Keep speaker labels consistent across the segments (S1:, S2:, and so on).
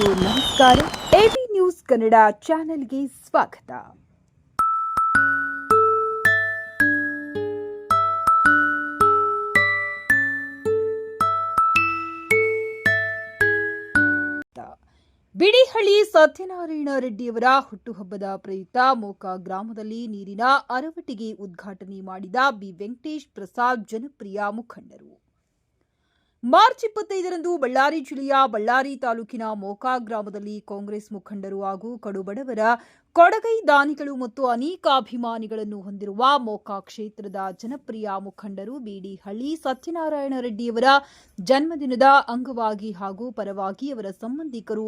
S1: ಎಲ್ಲರಿಗೂ ನಮಸ್ಕಾರ. AB news Kannada ಚಾನೆಲ್ಗೆ ಸ್ವಾಗತ. ಬಿಡಿಹಳ್ಳಿ ಸತ್ಯನಾರಾಯಣ ರೆಡ್ಡಿಯವರ ಹುಟ್ಟುಹಬ್ಬದ ಪ್ರಯುಕ್ತ ಮೋಕ ಗ್ರಾಮದಲ್ಲಿ ನೀರಿನ ಅರವಟ್ಟಿಗೆ ಉದ್ಘಾಟನೆ ಮಾಡಿದ ಬಿ ವೆಂಕಟೇಶ್ ಪ್ರಸಾದ್ ಜನಪ್ರಿಯ ಮುಖಂಡರು. ಮಾರ್ಚ್ 25ರಂದು ಬಳ್ಳಾರಿ ಜಿಲ್ಲೆಯ ಬಳ್ಳಾರಿ ತಾಲೂಕಿನ ಮೋಕ ಗ್ರಾಮದಲ್ಲಿ ಕಾಂಗ್ರೆಸ್ ಮುಖಂಡರು ಹಾಗೂ ಕಡುಬಡವರ ಕೊಡಗೈ ದಾನಿಗಳು ಮತ್ತು ಅನೇಕ ಅಭಿಮಾನಿಗಳನ್ನು ಹೊಂದಿರುವ ಮೋಕ ಕ್ಷೇತ್ರದ ಜನಪ್ರಿಯ ಮುಖಂಡರು ಬಿಡಿಹಳ್ಳಿ ಸತ್ಯನಾರಾಯಣ ರೆಡ್ಡಿಯವರ ಜನ್ಮದಿನದ ಅಂಗವಾಗಿ ಹಾಗೂ ಪರವಾಗಿ ಅವರ ಸಂಬಂಧಿಕರು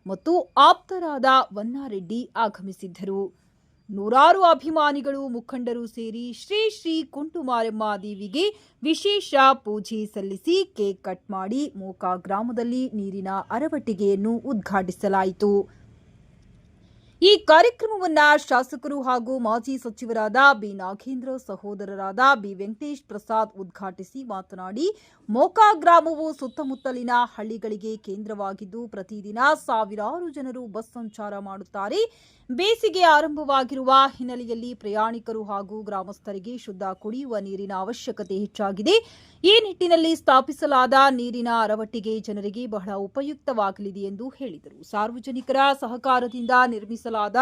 S1: ಮತ್ತು ಆಪ್ತರಾದ ವನ್ನಾರೆಡ್ಡಿ ಆಗಮಿಸಿದ್ದರು. ನೂರಾರು ಅಭಿಮಾನಿಗಳು ಮುಖಂಡರು ಸೇರಿ ಶ್ರೀ ಶ್ರೀ ಕುಂಟುಮಾರಮ್ಮ ದೇವಿಗೆ ವಿಶೇಷ ಪೂಜೆ ಸಲ್ಲಿಸಿ ಕೇಕ್ ಕಟ್ ಮಾಡಿ ಮೋಕ ಗ್ರಾಮದಲ್ಲಿ ನೀರಿನ ಅರವಟ್ಟಿಗೆಯನ್ನು ಉದ್ಘಾಟಿಸಲಾಯಿತು. ಈ ಕಾರ್ಯಕ್ರಮವನ್ನು ಶಾಸಕರು ಹಾಗೂ ಮಾಜಿ ಸಚಿವರಾದ ಬಿ ನಾಗೇಂದ್ರ ಸಹೋದರರಾದ ಬಿ ವೆಂಕಟೇಶ್ ಪ್ರಸಾದ್ ಉದ್ಘಾಟಿಸಿ ಮಾತನಾಡಿ, ಮೋಕ ಗ್ರಾಮವು ಸುತ್ತಮುತ್ತಲಿನ ಹಳ್ಳಿಗಳಿಗೆ ಕೇಂದ್ರವಾಗಿದ್ದು ಪ್ರತಿದಿನ ಸಾವಿರಾರು ಜನರು ಬಸ್ ಸಂಚಾರ ಮಾಡುತ್ತಾರೆ. ಬೇಸಿಗೆ ಆರಂಭವಾಗಿರುವ ಹಿನ್ನೆಲೆಯಲ್ಲಿ ಪ್ರಯಾಣಿಕರು ಹಾಗೂ ಗ್ರಾಮಸ್ಥರಿಗೆ ಶುದ್ಧ ಕುಡಿಯುವ ನೀರಿನ ಅವಶ್ಯಕತೆ ಹೆಚ್ಚಾಗಿದೆ. ಈ ನಿಟ್ಟಿನಲ್ಲಿ ಸ್ಥಾಪಿಸಲಾದ ನೀರಿನ ಅರವಟ್ಟಿಗೆ ಜನರಿಗೆ ಬಹಳ ಉಪಯುಕ್ತವಾಗಲಿದೆ ಎಂದು ಹೇಳಿದರು. ಸಾರ್ವಜನಿಕರ ಸಹಕಾರದಿಂದ ನಿರ್ಮಿಸಲಾದ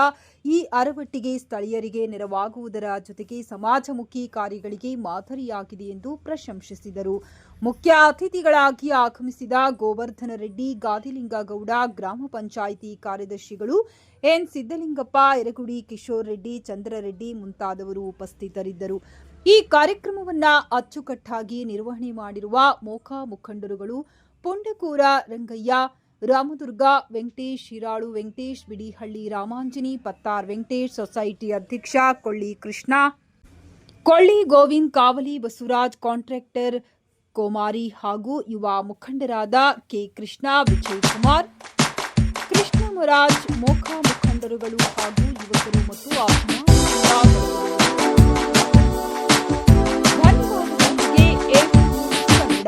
S1: ಈ ಅರವಟ್ಟಿಗೆ ಸ್ಥಳೀಯರಿಗೆ ನೆರವಾಗುವುದರ ಜೊತೆಗೆ ಸಮಾಜಮುಖಿ ಕಾರ್ಯಗಳಿಗೆ ಮಾದರಿಯಾಗಿದೆ ಎಂದು ಪ್ರಶಂಸಿಸಿದರು. ಮುಖ್ಯ ಅತಿಥಿಗಳಾಗಿ ಆಗಮಿಸಿದ ಗೋವರ್ಧನ ರೆಡ್ಡಿ, ಗಾದಿಲಿಂಗಗೌಡ, ಗ್ರಾಮ ಪಂಚಾಯಿತಿ ಕಾರ್ಯದರ್ಶಿಗಳು ಎನ್ ಸಿದ್ದಲಿಂಗಪ್ಪ, ಯರಗುಡಿ ಕಿಶೋರ್ ರೆಡ್ಡಿ, ಚಂದ್ರರೆಡ್ಡಿ ಮುಂತಾದವರು ಉಪಸ್ಥಿತರಿದ್ದರು. ಈ ಕಾರ್ಯಕ್ರಮವನ್ನು ಅಚ್ಚುಕಟ್ಟಾಗಿ ನಿರ್ವಹಣೆ ಮಾಡಿರುವ ಮೋಕ ಮುಖಂಡರುಗಳು ಪುಂಡಕೂರ ರಂಗಯ್ಯ, ರಾಮದುರ್ಗ ವೆಂಕಟೇಶ್, ಶಿರಾಳು ವೆಂಕಟೇಶ್, ಬಿಡಿಹಳ್ಳಿ ರಾಮಾಂಜನಿ, ಪತ್ತಾರ್ ವೆಂಕಟೇಶ್, ಸೊಸೈಟಿ ಅಧ್ಯಕ್ಷ ಕೊಳ್ಳಿ ಕೃಷ್ಣ, ಕೊಳ್ಳಿ ಗೋವಿಂದ್, ಕಾವಲಿ ಬಸವರಾಜ್, ಕಾಂಟ್ರಾಕ್ಟರ್ ಕೋಮಾರಿ ಹಾಗೂ ಯುವ ಮುಖಂಡರಾದ ಕೆ ಕೃಷ್ಣ, ವಿಜಯ್ ಕುಮಾರ್, ಕೃಷ್ಣ ಮುರಾಜ್, ಮೋಕ ಮುಖಂಡರುಗಳು ಹಾಗೂ ಯುವಕರು ಮತ್ತು ಧನ್ಯವಾದದೊಂದಿಗೆ ಎಬಿ ನ್ಯೂಸ್ ಕನ್ನಡ.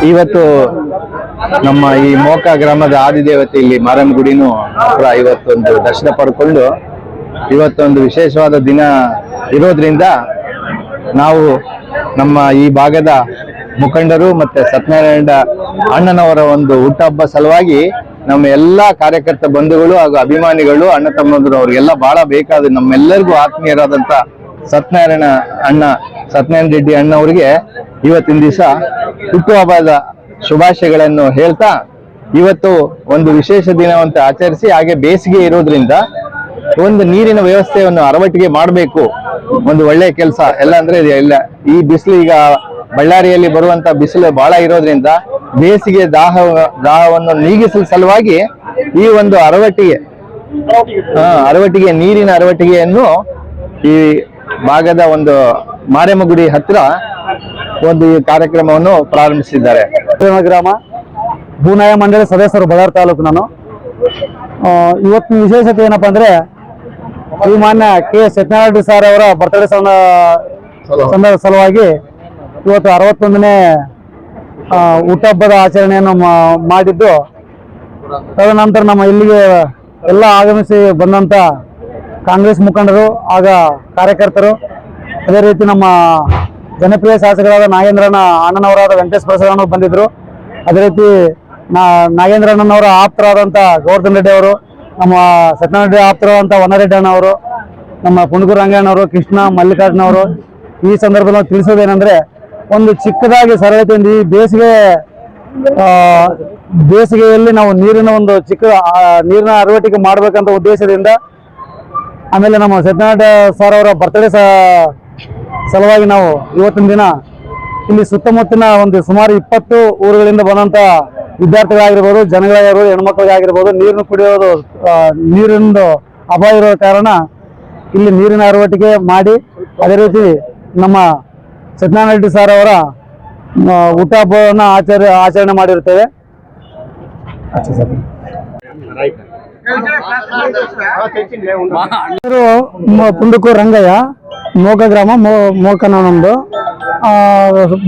S2: ಇವತ್ತು ನಮ್ಮ ಈ ಮೋಕ ಗ್ರಾಮದ ಆದಿದೇವತೆ ಇಲ್ಲಿ ಮಾರಮ್ಮ ಗುಡಿನೂ ಇವತ್ತೊಂದು ದರ್ಶನ ಪಡ್ಕೊಂಡು ಇವತ್ತೊಂದು ವಿಶೇಷವಾದ ದಿನ ಇರೋದ್ರಿಂದ ನಾವು ನಮ್ಮ ಈ ಭಾಗದ ಮುಖಂಡರು ಮತ್ತೆ ಸತ್ಯನಾರಾಯಣ ಅಣ್ಣನವರ ಒಂದು ಹುಟ್ಟುಹಬ್ಬ ಸಲುವಾಗಿ ನಮ್ಮ ಎಲ್ಲಾ ಕಾರ್ಯಕರ್ತ ಬಂಧುಗಳು ಹಾಗೂ ಅಭಿಮಾನಿಗಳು ಅಣ್ಣ ತಮ್ಮಂದರು ಅವ್ರಿಗೆಲ್ಲ ಬಹಳ ಬೇಕಾದ ನಮ್ಮೆಲ್ಲರಿಗೂ ಆತ್ಮೀಯರಾದಂತ ಸತ್ಯನಾರಾಯಣ ರೆಡ್ಡಿ ಅಣ್ಣ ಅವರಿಗೆ ಇವತ್ತಿನ ದಿವಸ ಹುಟ್ಟುಹಬ್ಬದ ಶುಭಾಶಯಗಳನ್ನು ಹೇಳ್ತಾ ಇವತ್ತು ಒಂದು ವಿಶೇಷ ದಿನವಂತ ಆಚರಿಸಿ ಹಾಗೆ ಬೇಸಿಗೆ ಇರೋದ್ರಿಂದ ಒಂದು ನೀರಿನ ವ್ಯವಸ್ಥೆಯನ್ನು ಅರವಟ್ಟಿಗೆ ಮಾಡಬೇಕು. ಒಂದು ಒಳ್ಳೆಯ ಕೆಲಸ ಎಲ್ಲ ಅಂದ್ರೆ ಇಲ್ಲ. ಈ ಬಿಸಿಲು ಈಗ ಬಳ್ಳಾರಿಯಲ್ಲಿ ಬರುವಂತ ಬಿಸಿಲು ಬಹಳ ಇರೋದ್ರಿಂದ ಬೇಸಿಗೆ ದಾಹವನ್ನು ನೀಗಿಸಲು ಸಲುವಾಗಿ ಈ ಒಂದು ಅರವಟ್ಟಿಗೆ ನೀರಿನ ಅರವಟ್ಟಿಗೆಯನ್ನು ಈ ಭಾಗದ ಒಂದು ಮಾರಮ್ಮ ಗುಡಿ ಹತ್ರ ಒಂದು ಈ ಕಾರ್ಯಕ್ರಮವನ್ನು ಪ್ರಾರಂಭಿಸಿದ್ದಾರೆ.
S3: ಗ್ರಾಮ ಭೂನಾಯ ಮಂಡಳಿ ಸದಸ್ಯರು ಬಳ್ಳಾರಿ ತಾಲೂಕು. ನಾನು ಇವತ್ತಿನ ವಿಶೇಷತೆ ಏನಪ್ಪಾ ಅಂದ್ರೆ ಶ್ರೀಮಾನ್ಯ ಕೆ ಸತ್ಯನಾರಾಯಣ ರೆಡ್ಡಿ ಸರ್ ಅವರ ಬರ್ತಡೇ ಸಲುವಾಗಿ ಇವತ್ತು 61ನೇ ಹುಟ್ಟುಹಬ್ಬದ ಆಚರಣೆಯನ್ನು ಮಾಡಿದ್ದು. ತದನಂತರ ನಮ್ಮ ಇಲ್ಲಿಗೆ ಎಲ್ಲ ಆಗಮಿಸಿ ಬಂದಂತ ಕಾಂಗ್ರೆಸ್ ಮುಖಂಡರು ಆಗ ಕಾರ್ಯಕರ್ತರು, ಅದೇ ರೀತಿ ನಮ್ಮ ಜನಪ್ರಿಯ ಶಾಸಕರಾದ ನಾಗೇಂದ್ರಣ್ಣ ಅಣ್ಣನವರಾದ ವೆಂಕಟೇಶ್ ಪ್ರಸಾದ್ ಬಂದಿದ್ರು. ಅದೇ ರೀತಿ ನಾಗೇಂದ್ರಣ್ಣನವರ ಆಪ್ತರಾದಂಥ ಗೋವರ್ಧನ್ ರೆಡ್ಡಿ ಅವರು, ನಮ್ಮ ಸತ್ಯನಾರಾಯಣ ರೆಡ್ಡಿ ಆಪ್ತರಾದಂಥ ವನರೆಡ್ಡಿ ಅಣ್ಣ ಅವರು, ನಮ್ಮ ಪುಣಗೂರು ರಂಗಣ್ಣವರು, ಕೃಷ್ಣ ಮಲ್ಲಿಕಾರ್ಜುನ ಅವರು. ಈ ಸಂದರ್ಭದಲ್ಲಿ ತಿಳಿಸೋದೇನೆಂದ್ರೆ, ಒಂದು ಚಿಕ್ಕದಾಗಿ ಸರಳತೆಯಿಂದ ಈ ಬೇಸಿಗೆಯಲ್ಲಿ ನಾವು ನೀರಿನ ಒಂದು ನೀರಿನ ಅರವಟ್ಟಿಗೆ ಮಾಡಬೇಕಂತ ಉದ್ದೇಶದಿಂದ, ಆಮೇಲೆ ನಮ್ಮ ಸತ್ಯನಾರಾಯಣ ಸರ್ ಅವರ ಬರ್ತಡೇ ಸಲುವಾಗಿ ನಾವು ಇವತ್ತಿನ ದಿನ ಇಲ್ಲಿ ಸುತ್ತಮುತ್ತಲಿನ ಒಂದು ಸುಮಾರು 20 ಊರುಗಳಿಂದ ಬಂದಂತ ವಿದ್ಯಾರ್ಥಿಗಳಾಗಿರ್ಬೋದು, ಜನಗಳಾಗಿರ್ಬೋದು, ಹೆಣ್ಮಕ್ಳಿಗಾಗಿರ್ಬೋದು, ನೀರನ್ನು ಕುಡಿಯೋದು ನೀರಿನ ಅಭಾವ ಇರೋ ಕಾರಣ ಇಲ್ಲಿ ನೀರಿನ ಅರವಟ್ಟಿಗೆ ಮಾಡಿ, ಅದೇ ರೀತಿ ನಮ್ಮ ಸತ್ಯನಾರಾಯಣ ರೆಡ್ಡಿ ಸರ್ ಅವರ ಹುಟ್ಟುಹಬ್ಬವನ್ನು ಆಚರಣೆ ಮಾಡಿರುತ್ತೇವೆ. ಪುಂಡಕೂರು ರಂಗಯ್ಯ, ಮೋಕ ಗ್ರಾಮ, ಮೋಕನ ನಮ್ದು.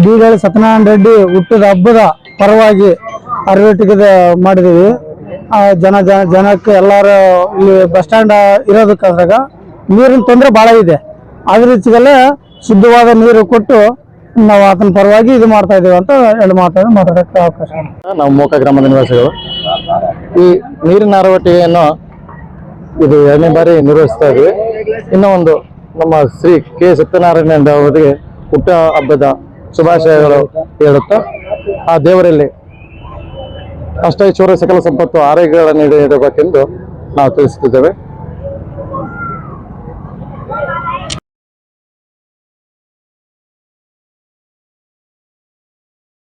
S3: ಬೀದಳ್ಳಿ ಸತ್ಯನಾರಾಯಣ ರೆಡ್ಡಿ ಹುಟ್ಟಿದ ಹಬ್ಬದ ಪರವಾಗಿ ಅರವಟ್ಟಿಗೆ ಮಾಡಿದೀವಿ. ಜನಕ್ಕೆ ಎಲ್ಲಾರು ಇಲ್ಲಿ ಬಸ್ ಸ್ಟ್ಯಾಂಡ್ ಇರೋದಕ್ಕಾದಾಗ ನೀರಿನ ತೊಂದರೆ ಬಹಳ ಇದೆ. ಅದ್ರ ರೀತಿಗೆಲ್ಲ ಶುದ್ಧವಾದ ನೀರು ಕೊಟ್ಟು ನಾವು ಆತನ ಪರವಾಗಿ ಇದು ಮಾಡ್ತಾ ಇದೀವಿ ಅಂತ ಮಾತಾಡಕ್ಕೆ ಅವಕಾಶ.
S2: ನಾವು ಮೋಕ ಗ್ರಾಮದ ನಿವಾಸಿಗಳು. ಈ ನೀರಿನ ಅರವಟ್ಟಿಗೆಯನ್ನು ಇದು 2ನೇ ಬಾರಿ ನಿರ್ವಹಿಸ್ತಾ ಇದ್ವಿ. ಇನ್ನೂ ಒಂದು ನಮ್ಮ ಶ್ರೀ ಕೆ ಸತ್ಯನಾರಾಯಣ ಅವರಿಗೆ ಹುಟ್ಟ ಹಬ್ಬದ ಶುಭಾಶಯಗಳು ಹೇಳುತ್ತಾ, ಆ ದೇವರಲ್ಲಿ ಅಷ್ಟೈಶ್ವರ್ಯ ಸಕಲ ಸಂಪತ್ತು ಆರೋಗ್ಯಗಳನ್ನು ನೀಡಬೇಕೆಂದು ನಾವು ತಿಳಿಸುತ್ತಿದ್ದೇವೆ.